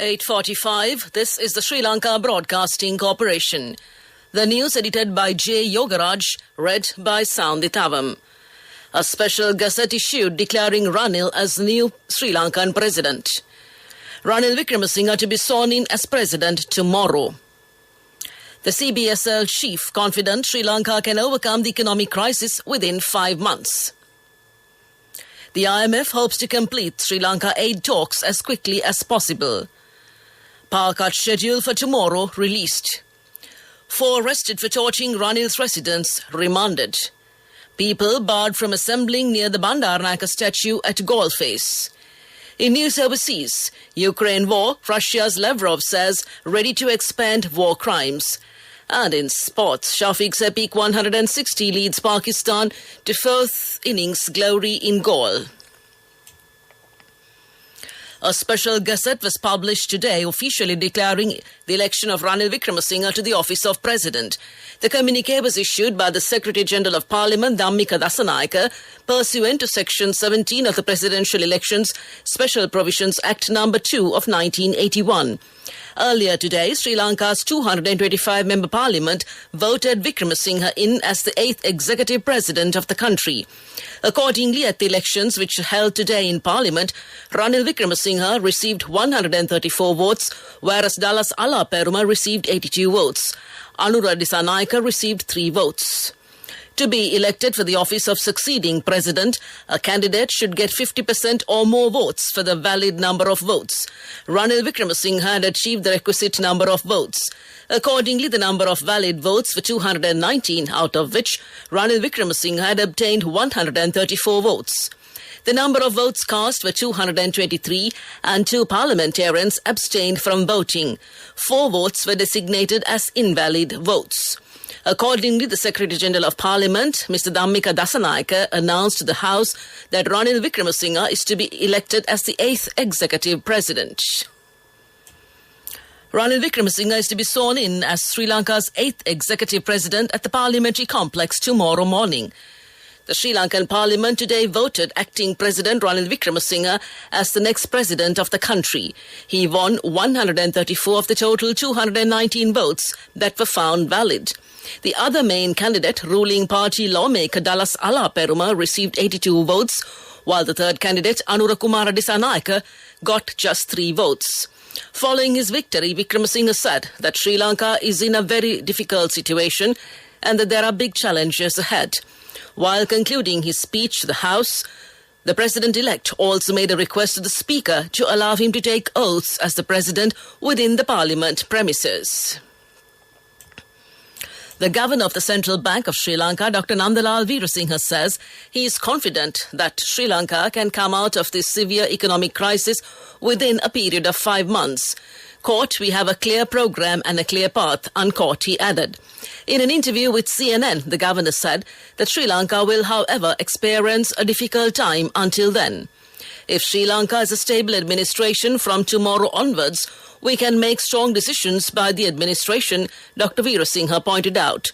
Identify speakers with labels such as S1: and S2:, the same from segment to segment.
S1: 8:45. This is the Sri Lanka Broadcasting Corporation. The news edited by J. Yogaraj, read by Sounditavam. A special gazette issued declaring Ranil as new Sri Lankan president. Ranil Wickremesinghe to be sworn in as president tomorrow. The CBSL chief confident Sri Lanka can overcome the economic crisis within 5 months. The IMF hopes to complete Sri Lanka aid talks as quickly as possible. Power cut schedule for tomorrow released. 4 arrested for torching Ranil's residence remanded. People barred from assembling near the Bandaranaike statue at Galface. In news overseas, Ukraine war, Russia's Lavrov says ready to expand war crimes. And in sports, Shafiq's epic 160 leads Pakistan to 4th innings glory in goal. A special gazette was published today officially declaring the election of Ranil Wickremesinghe to the office of president. The communique was issued by the Secretary-General of Parliament, Dhammika Dasanaika, pursuant to Section 17 of the Presidential Elections Special Provisions Act No. 2 of 1981. Earlier today, Sri Lanka's 225-member parliament voted Wickremesinghe in as the 8th executive president of the country. Accordingly, at the elections which were held today in parliament, Ranil Wickremesinghe received 134 votes, whereas Dallas Alaperuma received 82 votes. Anura Disanaika received 3 votes. To be elected for the office of succeeding president, a candidate should get 50% or more votes for the valid number of votes. Ranil Wickremesinghe had achieved the requisite number of votes. Accordingly, the number of valid votes were 219, out of which Ranil Wickremesinghe had obtained 134 votes. The number of votes cast were 223 and 2 parliamentarians abstained from voting. 4 votes were designated as invalid votes. Accordingly, the Secretary-General of Parliament, Mr. Dhammika Dasanaika, announced to the House that Ranil Wickremesinghe is to be elected as the 8th executive president. Ranil Wickremesinghe is to be sworn in as Sri Lanka's 8th executive president at the parliamentary complex tomorrow morning. The Sri Lankan Parliament today voted acting President Ranil Wickremesinghe as the next president of the country. He won 134 of the total 219 votes that were found valid. The other main candidate, ruling party lawmaker Dallas Alaperuma, received 82 votes, while the third candidate, Anura Kumara Disanaika, got just 3 votes. Following his victory, Wickremesinghe said that Sri Lanka is in a very difficult situation and that there are big challenges ahead. While concluding his speech to the House, the president-elect also made a request to the Speaker to allow him to take oaths as the president within the parliament premises. The Governor of the Central Bank of Sri Lanka, Dr. Nandalal Veerasinghe, says he is confident that Sri Lanka can come out of this severe economic crisis within a period of 5 months. Quote, "We have a clear program and a clear path," unquote, he added. In an interview with CNN, the governor said that Sri Lanka will, however, experience a difficult time until then. If Sri Lanka has a stable administration from tomorrow onwards, we can make strong decisions by the administration, Dr. Veerasinghe pointed out.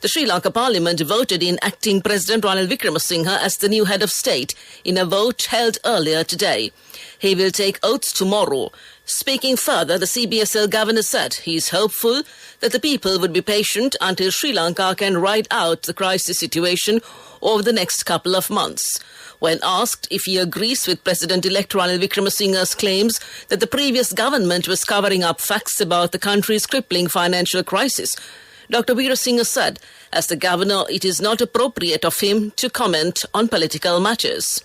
S1: The Sri Lanka Parliament voted in acting President Ranil Wickremesinghe as the new head of state in a vote held earlier today. He will take oaths tomorrow. Speaking further, the CBSL governor said he is hopeful that the people would be patient until Sri Lanka can ride out the crisis situation over the next couple of months. When asked if he agrees with President-elect Ranil Wickremesinghe's claims that the previous government was covering up facts about the country's crippling financial crisis, Dr. Veerasinghe said, as the governor, it is not appropriate of him to comment on political matters.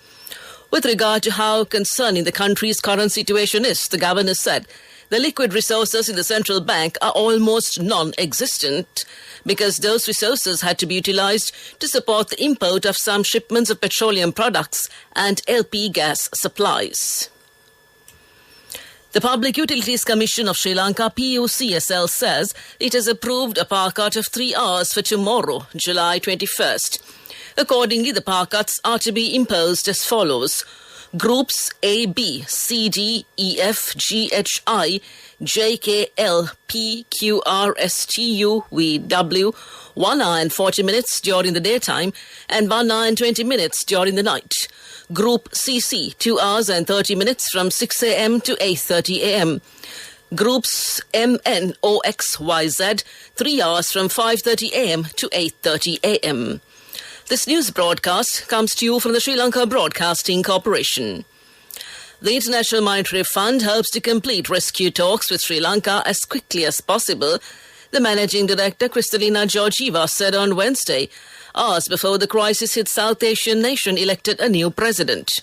S1: With regard to how concerning the country's current situation is, the governor said, the liquid resources in the central bank are almost non-existent because those resources had to be utilized to support the import of some shipments of petroleum products and LP gas supplies. The Public Utilities Commission of Sri Lanka, PUCSL, says it has approved a power cut of 3 hours for tomorrow, July 21st. Accordingly, the power cuts are to be imposed as follows. Groups A, B, C, D, E, F, G, H, I, J, K, L, P, Q, R, S, T, U, V, W, 1 hour and 40 minutes during the daytime and 1 hour and 20 minutes during the night. Group CC, 2 hours and 30 minutes from 6 a.m. to 8:30 a.m. Groups M, N, O, X, Y, Z, 3 hours from 5:30 a.m. to 8:30 a.m. This news broadcast comes to you from the Sri Lanka Broadcasting Corporation. The International Monetary Fund hopes to complete rescue talks with Sri Lanka as quickly as possible, the Managing Director Kristalina Georgieva said on Wednesday, hours before the crisis hit South Asian nation elected a new president.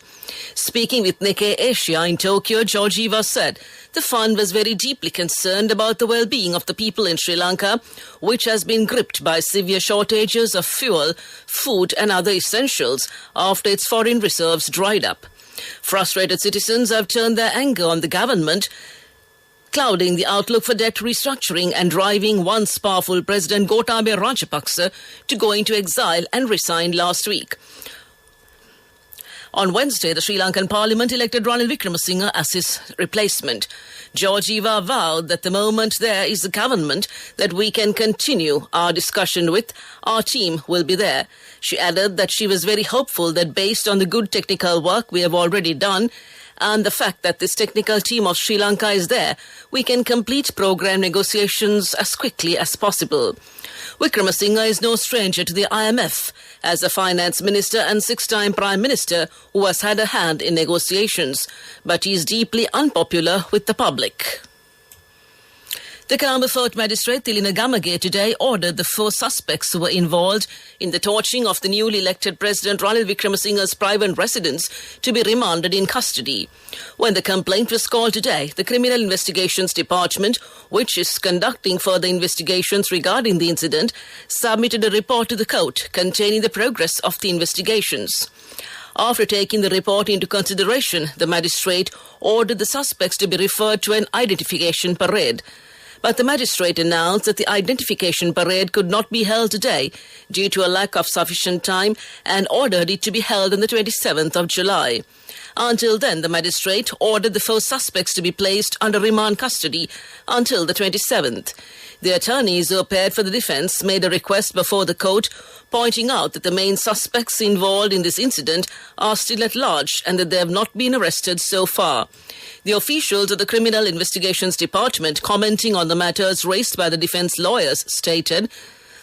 S1: Speaking with Nikkei Asia in Tokyo, Georgieva said the fund was very deeply concerned about the well-being of the people in Sri Lanka, which has been gripped by severe shortages of fuel, food and other essentials after its foreign reserves dried up. Frustrated citizens have turned their anger on the government, clouding the outlook for debt restructuring and driving once powerful President Gotabaya Rajapaksa to go into exile and resign last week. On Wednesday, the Sri Lankan Parliament elected Ranil Wickremesinghe as his replacement. Georgieva vowed that the moment there is a government that we can continue our discussion with, our team will be there. She added that she was very hopeful that based on the good technical work we have already done, and the fact that this technical team of Sri Lanka is there, we can complete program negotiations as quickly as possible. Wickremesinghe is no stranger to the IMF as a finance minister and 6-time prime minister who has had a hand in negotiations, but he is deeply unpopular with the public. The Colombo Fort Magistrate Tilina Gamage today ordered the 4 suspects who were involved in the torching of the newly elected President Ranil Wickremesinghe's private residence to be remanded in custody. When the complaint was called today, the Criminal Investigations Department, which is conducting further investigations regarding the incident, submitted a report to the court containing the progress of the investigations. After taking the report into consideration, the magistrate ordered the suspects to be referred to an identification parade. But the magistrate announced that the identification parade could not be held today due to a lack of sufficient time and ordered it to be held on the 27th of July. Until then, the magistrate ordered the 4 suspects to be placed under remand custody until the 27th. The attorneys who appeared for the defense made a request before the court, pointing out that the main suspects involved in this incident are still at large and that they have not been arrested so far. The officials of the Criminal Investigations Department, commenting on the matters raised by the defense lawyers, stated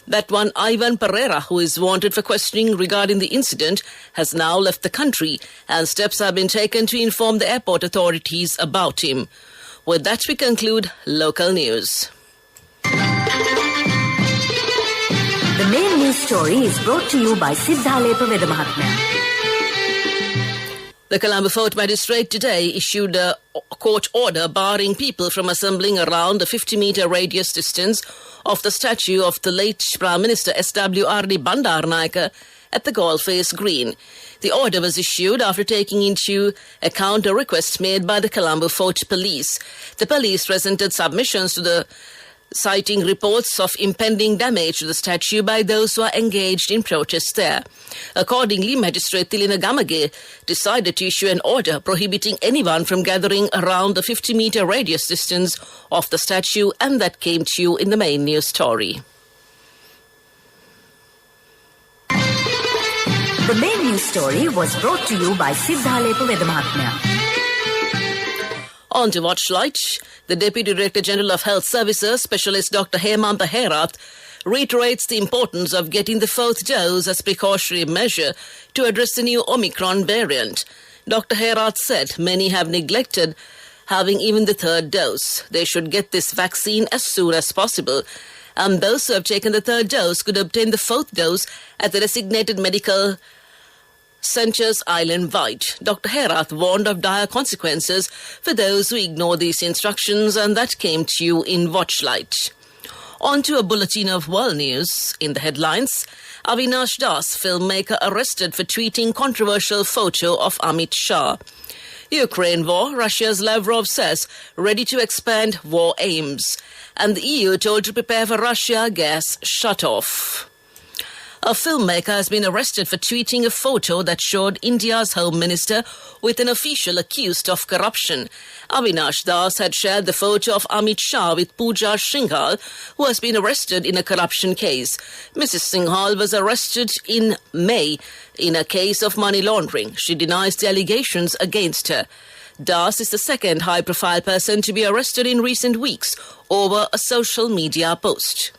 S1: that one Ivan Pereira, who is wanted for questioning regarding the incident, has now left the country and steps have been taken to inform the airport authorities about him. With that, we conclude local news.
S2: The main news story is brought to you by Siddhalepa Vedamahatmya.
S1: The Colombo Fort Magistrate today issued a court order barring people from assembling around a 50-meter radius distance of the statue of the late Prime Minister SWRD Bandaranaike at the Golface Green. The order was issued after taking into account a request made by the Colombo Fort Police. The police presented submissions to the citing reports of impending damage to the statue by those who are engaged in protests there. Accordingly, Magistrate Tilina Gamage decided to issue an order prohibiting anyone from gathering around the 50-meter radius distance of the statue, and that came to you in the main news story.
S2: The main news story was brought to you by Siddhalepa Vedamahatmya.
S1: On to Watchlight, the Deputy Director General of Health Services, Specialist Dr. Hemantha Herath, reiterates the importance of getting the 4th dose as precautionary measure to address the new Omicron variant. Dr. Herath said many have neglected having even the 3rd dose. They should get this vaccine as soon as possible, and those who have taken the 3rd dose could obtain the 4th dose at the designated medical centres island-wide. Dr. Herath warned of dire consequences for those who ignore these instructions, and that came to you in Watchlight. On to a bulletin of world news. In the headlines, Avinash Das, filmmaker, arrested for tweeting controversial photo of Amit Shah. Ukraine war, Russia's Lavrov says, ready to expand war aims. And the EU told to prepare for Russia gas shut-off. A filmmaker has been arrested for tweeting a photo that showed India's Home Minister with an official accused of corruption. Avinash Das had shared the photo of Amit Shah with Pooja Singhal, who has been arrested in a corruption case. Mrs. Singhal was arrested in May in a case of money laundering. She denies the allegations against her. Das is the second high-profile person to be arrested in recent weeks over a social media post.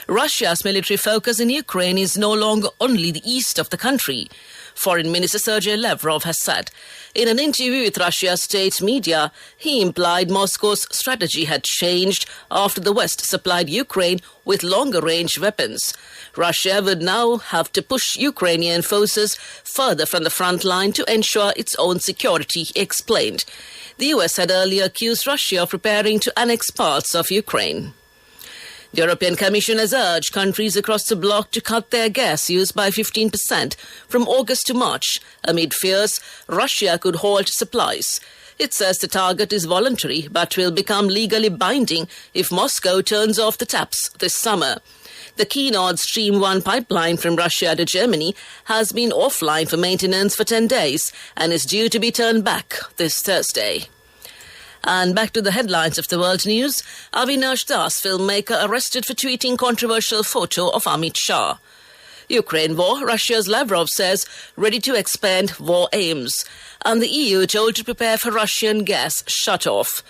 S1: Russia's military focus in Ukraine is no longer only the east of the country, Foreign Minister Sergei Lavrov has said. In an interview with Russia's state media, he implied Moscow's strategy had changed after the West supplied Ukraine with longer-range weapons. Russia would now have to push Ukrainian forces further from the front line to ensure its own security, he explained. The US had earlier accused Russia of preparing to annex parts of Ukraine. The European Commission has urged countries across the bloc to cut their gas use by 15% from August to March, amid fears Russia could halt supplies. It says the target is voluntary but will become legally binding if Moscow turns off the taps this summer. The key Nord Stream 1 pipeline from Russia to Germany has been offline for maintenance for 10 days and is due to be turned back this Thursday. And back to the headlines of the world news. Avinash Das, filmmaker, arrested for tweeting controversial photo of Amit Shah. Ukraine war, Russia's Lavrov says, ready to expand war aims. And the EU told to prepare for Russian gas shut-off.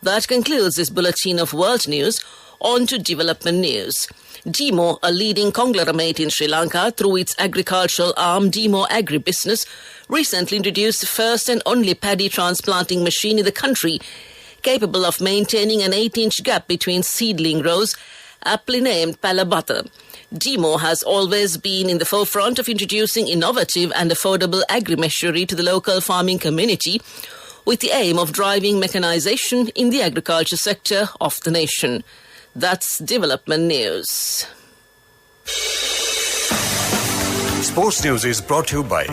S1: That concludes this bulletin of world news. On to development news. Demo, a leading conglomerate in Sri Lanka through its agricultural arm Demo Agribusiness, recently introduced the first and only paddy transplanting machine in the country, capable of maintaining an 8-inch gap between seedling rows, aptly named Palabata. Demo has always been in the forefront of introducing innovative and affordable agri-machinery to the local farming community, with the aim of driving mechanization in the agriculture sector of the nation. That's development news.
S3: Sports news is brought to you by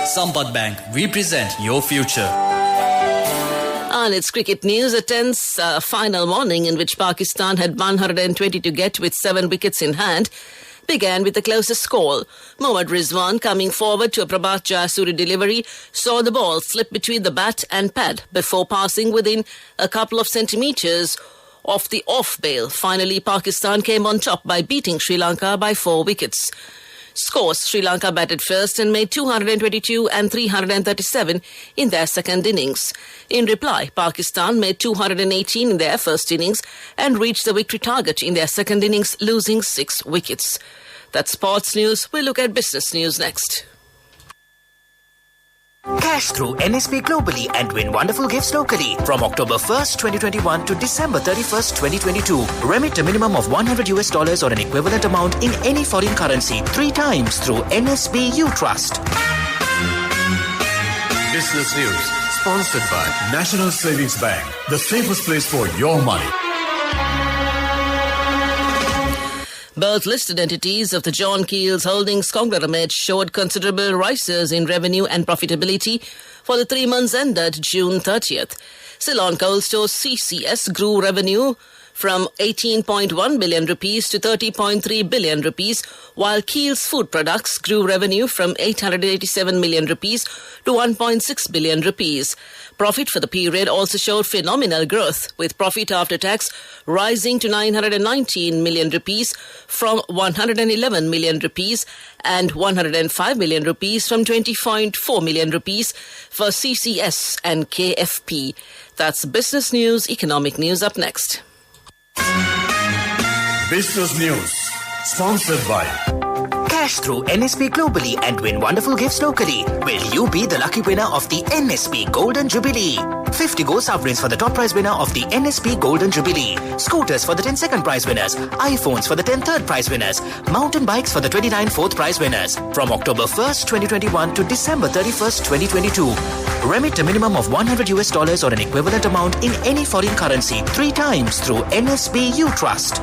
S4: Sampath Bank. We present your future.
S1: And it's cricket news. A tense final morning in which Pakistan had 120 to get with 7 wickets in hand began with the closest score. Mohammad Rizwan, coming forward to a Prabhat Jayasuri delivery, saw the ball slip between the bat and pad before passing within a couple of centimetres of the off-bail. Finally, Pakistan came on top by beating Sri Lanka by 4 wickets. Scores: Sri Lanka batted first and made 222 and 337 in their second innings. In reply, Pakistan made 218 in their first innings and reached the victory target in their second innings, losing 6 wickets. That's sports news. We'll look at business news next.
S5: Cash through NSP globally and win wonderful gifts locally. From October 1st, 2021 to December 31st, 2022. Remit a minimum of $100 or an equivalent amount in any foreign currency 3 times through NSB U Trust.
S3: Business News, sponsored by National Savings Bank, the safest place for your money.
S1: Both listed entities of the John Keel's Holdings conglomerate showed considerable rises in revenue and profitability for the 3 months ended June 30th. Ceylon Coal Stores CCS grew revenue from 18.1 billion rupees to 30.3 billion rupees, while Keel's Food Products grew revenue from 887 million rupees to 1.6 billion rupees. Profit for the period also showed phenomenal growth, with profit after tax rising to 919 million rupees from 111 million rupees and 105 million rupees from 20.4 million rupees for CCS and KFP. That's business news. Economic news up next.
S3: Business News, sponsored by
S5: Cash through NSP globally and win wonderful gifts locally. Will you be the lucky winner of the NSP Golden Jubilee? 50 gold sovereigns for the top prize winner of the NSP Golden Jubilee. Scooters for the 10 second prize winners. iPhones for the 10 third prize winners. Mountain bikes for the 29 fourth prize winners. From October 1st, 2021 to December 31st, 2022. Remit a minimum of $100 or an equivalent amount in any foreign currency 3 times through NSB U Trust.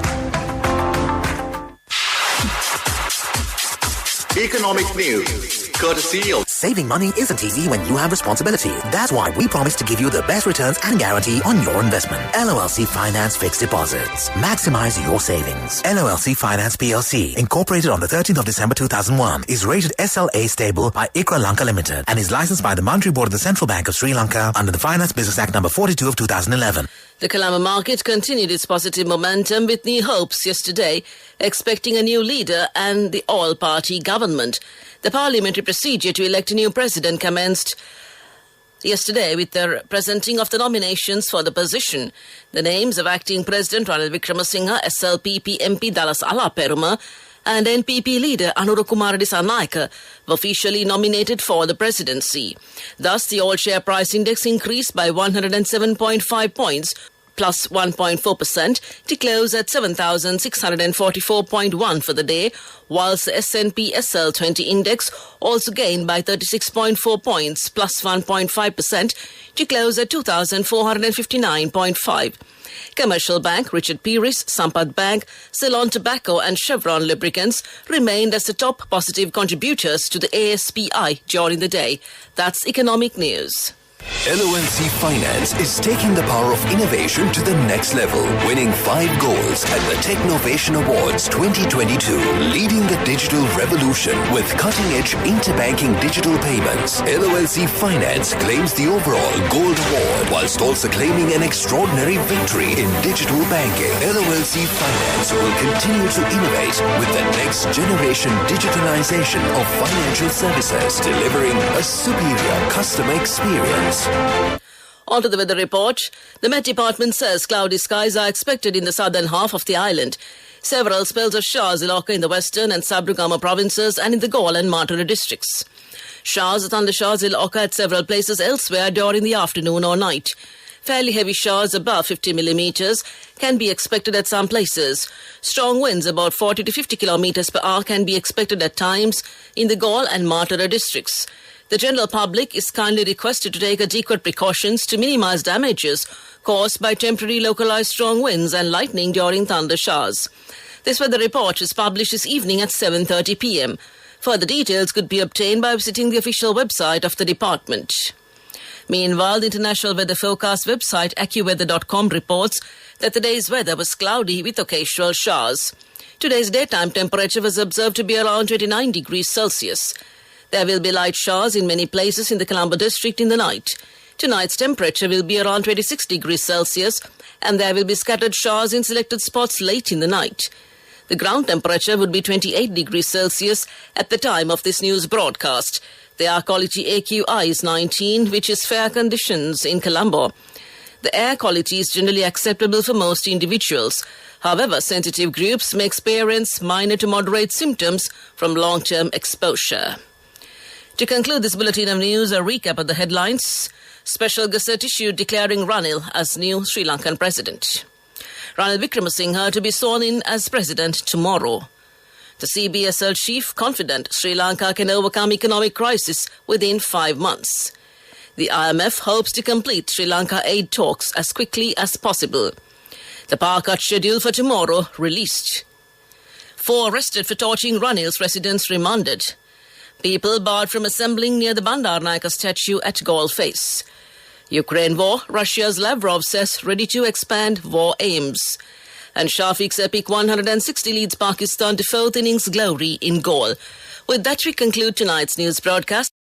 S6: Economic news, courtesy of
S5: Saving money isn't easy when you have responsibility. That's why we promise to give you the best returns and guarantee on your investment. LOLC Finance Fixed Deposits. Maximize your savings. LOLC Finance PLC, incorporated on the 13th of December 2001, is rated SLA stable by ICRA Lanka Limited and is licensed by the Monetary Board of the Central Bank of Sri Lanka under the Finance Business Act number 42 of 2011.
S1: The Colombo market continued its positive momentum with new hopes yesterday, expecting a new leader and the all-party government. The parliamentary procedure to elect a new president commenced yesterday with the presenting of the nominations for the position. The names of acting President Ranil Wickremesinghe, SLPP MP Dallas Alaperuma, and NPP leader Anurakumara Dissanayake were officially nominated for the presidency. Thus, the all-share price index increased by 107.5 points, plus 1.4%, to close at 7,644.1 for the day, whilst the S&P SL20 index also gained by 36.4 points, plus 1.5%, to close at 2,459.5. Commercial Bank, Richard Pearis, Sampath Bank, Ceylon Tobacco and Chevron Lubricants remained as the top positive contributors to the ASPI during the day. That's economic news.
S6: LOLC Finance is taking the power of innovation to the next level, winning 5 golds at the Technovation Awards 2022, leading the digital revolution with cutting-edge interbanking digital payments. LOLC Finance claims the overall gold award, whilst also claiming an extraordinary victory in digital banking. LOLC Finance will continue to innovate with the next generation digitalization of financial services, delivering a superior customer experience.
S1: On to the weather report. The Met Department says cloudy skies are expected in the southern half of the island. Several spells of showers will occur in the western and Sabrugama provinces and in the Galle and Matara districts. Showers and thundershowers will occur at several places elsewhere during the afternoon or night. Fairly heavy showers above 50 millimeters can be expected at some places. Strong winds about 40 to 50 kilometers per hour can be expected at times in the Galle and Matara districts. The general public is kindly requested to take adequate precautions to minimize damages caused by temporary localized strong winds and lightning during thunder showers. This weather report is published this evening at 7:30 p.m. Further details could be obtained by visiting the official website of the department. Meanwhile, the international weather forecast website AccuWeather.com reports that the day's weather was cloudy with occasional showers. Today's daytime temperature was observed to be around 29 degrees Celsius. There will be light showers in many places in the Colombo district in the night. Tonight's temperature will be around 26 degrees Celsius and there will be scattered showers in selected spots late in the night. The ground temperature would be 28 degrees Celsius at the time of this news broadcast. The air quality AQI is 19, which is fair conditions in Colombo. The air quality is generally acceptable for most individuals. However, sensitive groups may experience minor to moderate symptoms from long-term exposure. To conclude this bulletin of news, a recap of the headlines. Special Gazette issued declaring Ranil as new Sri Lankan president. Ranil Wickremesinghe to be sworn in as president tomorrow. The CBSL chief confident Sri Lanka can overcome economic crisis within 5 months. The IMF hopes to complete Sri Lanka aid talks as quickly as possible. The power cut schedule for tomorrow released. 4 arrested for torching Ranil's residence remanded. People barred from assembling near the Bandaranaike statue at Galle Face. Ukraine war, Russia's Lavrov says ready to expand war aims. And Shafiq's epic 160 leads Pakistan to 4th innings glory in Galle. With that, we conclude tonight's news broadcast.